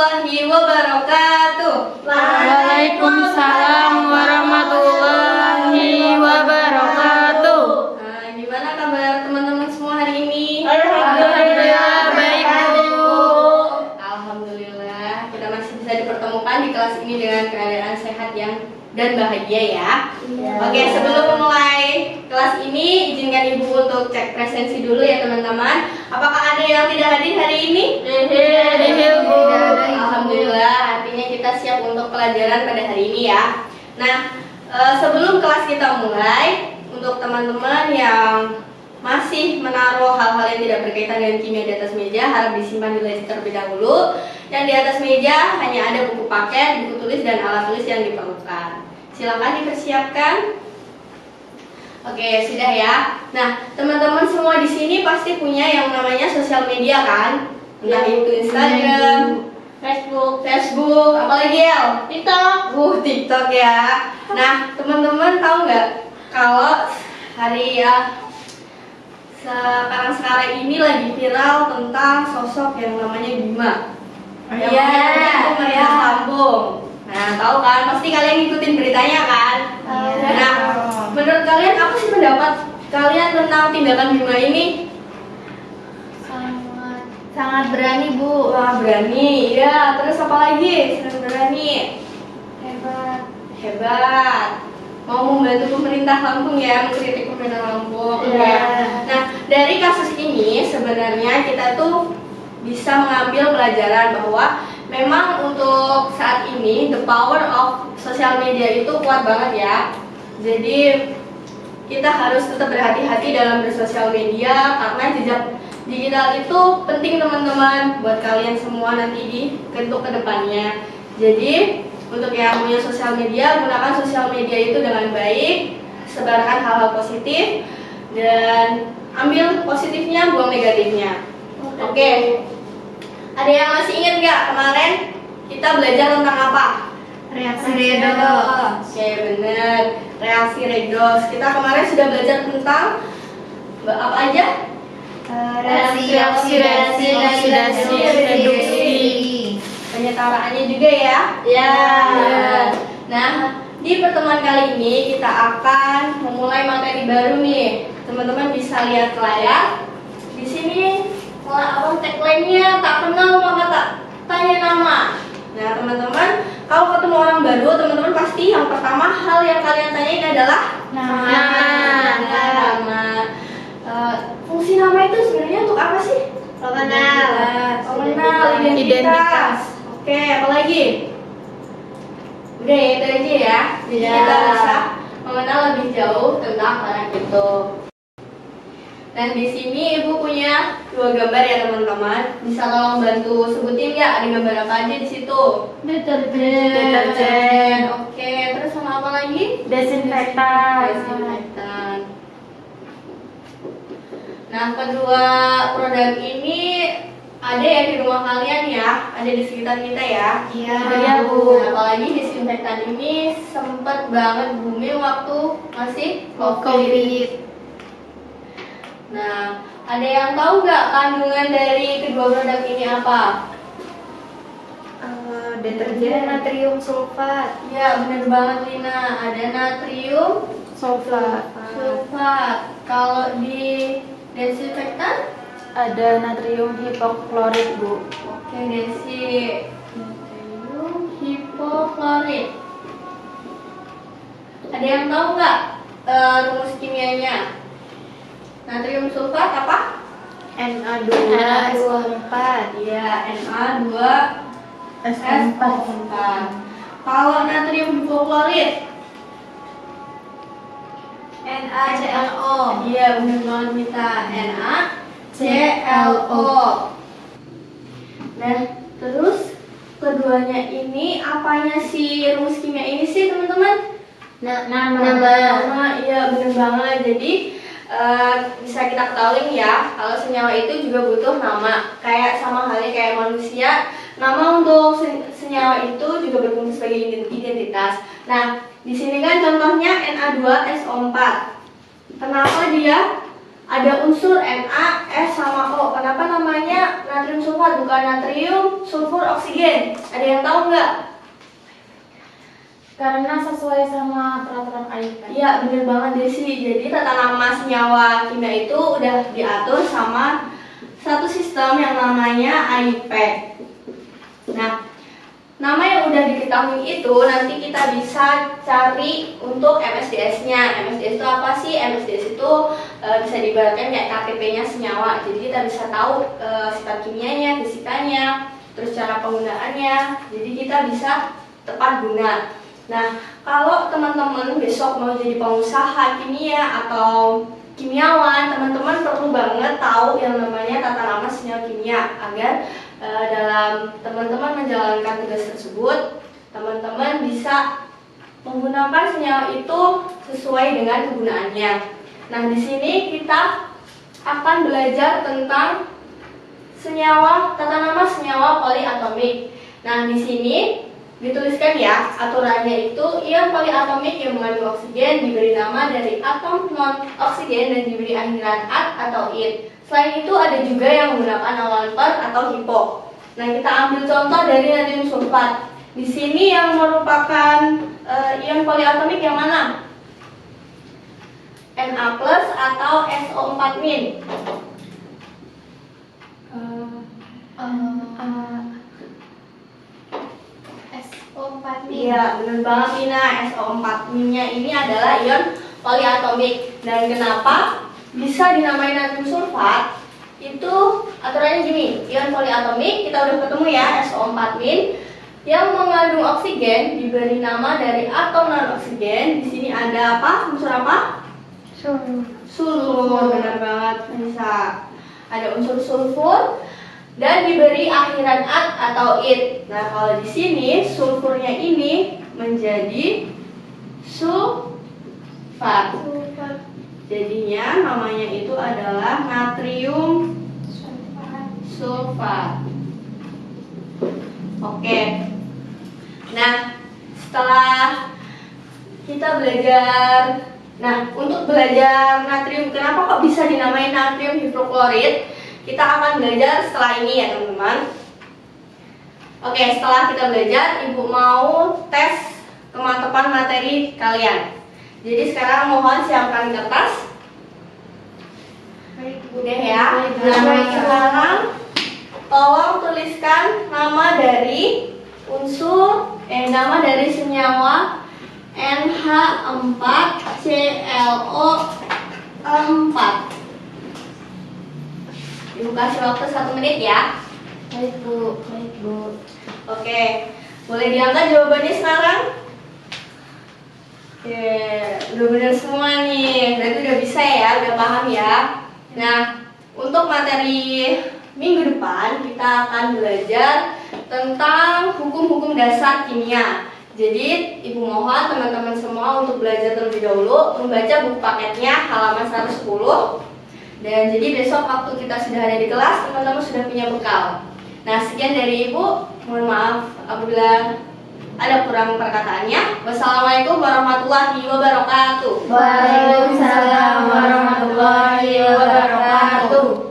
warahmatullahi wabarakatuh. Waalaikumsalam warahmatullahi wabarakatuh. Nah, gimana kabar teman-teman semua hari ini? Alhamdulillah baik, Bu. Alhamdulillah kita masih bisa dipertemukan di kelas ini dengan keadaan sehat dan bahagia ya. Oke, sebelum memulai kelas ini, izinkan Ibu untuk cek presensi dulu ya teman-teman. Apakah ada yang tidak hadir hari ini? Bu. Alhamdulillah, artinya kita siap untuk pelajaran pada hari ini ya. Nah, sebelum kelas kita mulai, untuk teman-teman yang masih menaruh hal-hal yang tidak berkaitan dengan kimia di atas meja, harap disimpan di laci terlebih dahulu. Yang di atas meja hanya ada buku paket, buku tulis, dan alat tulis yang diperlukan. Silakan dipersiapkan. Oke, sudah ya. Nah, teman-teman semua di sini pasti punya yang namanya sosial media kan? Entah itu Instagram, Facebook, apalagi ya? TikTok ya. Nah, teman-teman tahu nggak kalau sekarang ini lagi viral tentang sosok yang namanya Bima. Iya, itu meriah Lampung. Nah, tahu kan? Pasti kalian ngikutin beritanya kan? Nah, menurut kalian apa sih pendapat kalian tentang tindakan Bima ini? Sangat berani, Bu. Wah, berani. Ya, terus apa lagi? Sangat berani. Hebat. Mau membantu pemerintah Lampung ya, mengkritik pemerintah Lampung. Iya. Nah, dari kasus ini sebenarnya kita tuh bisa mengambil pelajaran bahwa memang untuk saat ini the power of social media itu kuat banget ya. Jadi kita harus tetap berhati-hati dalam bersosial media karena jejak digital itu penting teman-teman buat kalian semua nanti untuk kedepannya. Jadi untuk yang punya sosial media, gunakan sosial media itu dengan baik, sebarkan hal-hal positif dan ambil positifnya, buang negatifnya. Oke. Ada yang masih ingat nggak kemarin kita belajar tentang apa? Reaksi redox. Oke, bener. Reaksi redox. Kita kemarin sudah belajar tentang apa aja? Reaksi oksidasi, reduksi. Penyetaraannya juga ya. Ya. Nah, di pertemuan kali ini kita akan memulai materi baru nih. Teman-teman bisa lihat ke layar. Di sini tagline-nya tak kenal maka tak tanya nama. Nah, teman-teman, kalau ketemu orang baru, teman-teman pasti yang pertama hal yang kalian tanyain adalah nama. Fungsi nama itu sebenarnya untuk apa sih? Pengenal, identitas. Oke, apa lagi? Udah ya, itu aja ya. Jadi kita bisa mengenal lebih jauh tentang orang itu. Dan di sini Ibu punya 2 gambar ya teman-teman. Bisa tolong bantu sebutin nggak ada gambar apa aja di situ? Deterjen. Oke, terus sama apa lagi? Desinfektan. Nah, kedua produk ini ada ya di rumah kalian ya, ada di sekitar kita ya. Iya, Bu. Nah, apalagi desinfektan ini sempat banget booming waktu masih COVID. Nah, ada yang tahu nggak kandungan dari kedua produk ini apa? Deterjen natrium sulfat. Ya, bener banget Lina. Ada natrium Sulfat. sulfat. Kalau di desinfektan? Ada natrium hipoklorit, Bu. Oke, natrium hipoklorit. Ada yang tahu nggak rumus kimianya? Natrium sulfat apa? Na2SO4. Iya, Na2SO4. Kalau natrium hipoklorit? NaClO. Iya, benar banget kita. NaClO. Nah, terus keduanya ini apanya sih rumus kimia ini sih, teman-teman? Nama. Iya, benar banget. Jadi bisa kita ketahui ya, kalau senyawa itu juga butuh nama. Kayak sama halnya kayak manusia, nama untuk senyawa itu juga berfungsi sebagai identitas. Nah, di sini kan contohnya Na2SO4. Kenapa dia ada unsur Na, S sama O. Kenapa namanya natrium sulfat bukan natrium sulfur oksigen? Ada yang tahu nggak? Karena sesuai sama peraturan AIP. Iya, bener banget Desi. Jadi tata nama senyawa kimia itu udah diatur sama satu sistem yang namanya AIPEC. Nah, nama yang udah diketahui itu nanti kita bisa cari untuk MSDS-nya. MSDS itu apa sih? MSDS itu bisa diibaratkan kayak KTP-nya senyawa. Jadi kita bisa tahu sifat kimianya, fisikanya, terus cara penggunaannya. Jadi kita bisa tepat guna. Nah, kalau teman-teman besok mau jadi pengusaha kimia atau kimiawan, teman-teman perlu banget tahu yang namanya tata nama senyawa kimia agar dalam teman-teman menjalankan tugas tersebut, teman-teman bisa menggunakan senyawa itu sesuai dengan kegunaannya. Nah, di sini kita akan belajar tentang senyawa, tata nama senyawa poliatomik. Nah, di sini dituliskan ya, aturannya itu ion poliatomik yang mengandung oksigen diberi nama dari atom non-oksigen dan diberi akhiran at atau it. Selain itu ada juga yang menggunakan awalan per atau hipo. Nah, kita ambil contoh dari natrium sulfat. Di sini yang merupakan ion poliatomik yang mana? Na+ atau SO4-. SO4-. Iya, benar banget Nina. SO4-nya ini adalah ion poliatomik. Dan kenapa bisa dinamai natrium sulfat? Itu aturannya gini, ion poliatomik kita udah ketemu ya, SO4- yang mengandung oksigen diberi nama dari atom non oksigen. Di sini ada apa? Unsur apa? Sulfur. Benar banget bisa. Ada unsur sulfur dan diberi akhiran at atau it. Nah, kalau di sini sulfurnya ini menjadi sulfat. Jadinya namanya itu adalah natrium sulfat. Oke. Nah, setelah kita belajar, untuk belajar natrium, kenapa kok bisa dinamai natrium hidroklorid? Kita akan belajar setelah ini ya teman-teman. Oke, setelah kita belajar, Ibu mau tes kemantapan materi kalian. Jadi sekarang mohon siapkan kertas. Udah ya. Nah, sekarang tolong tuliskan nama dari nama dari senyawa NH4ClO4. Ibu kasih waktu 1 menit ya. Baik Bu, baik Bu. Oke, boleh diangkat jawabannya sekarang? Oke, udah benar semua nih. Berarti udah bisa ya, udah paham ya. Nah, untuk materi minggu depan kita akan belajar tentang hukum-hukum dasar kimia. Jadi, Ibu mohon teman-teman semua untuk belajar terlebih dahulu, membaca buku paketnya halaman 110. Dan jadi besok waktu kita sudah ada di kelas, teman-teman sudah punya bekal. Nah, sekian dari Ibu. Mohon maaf apabila ada kurang perkataannya. Wassalamualaikum warahmatullahi wabarakatuh. Waalaikumsalam warahmatullahi wabarakatuh.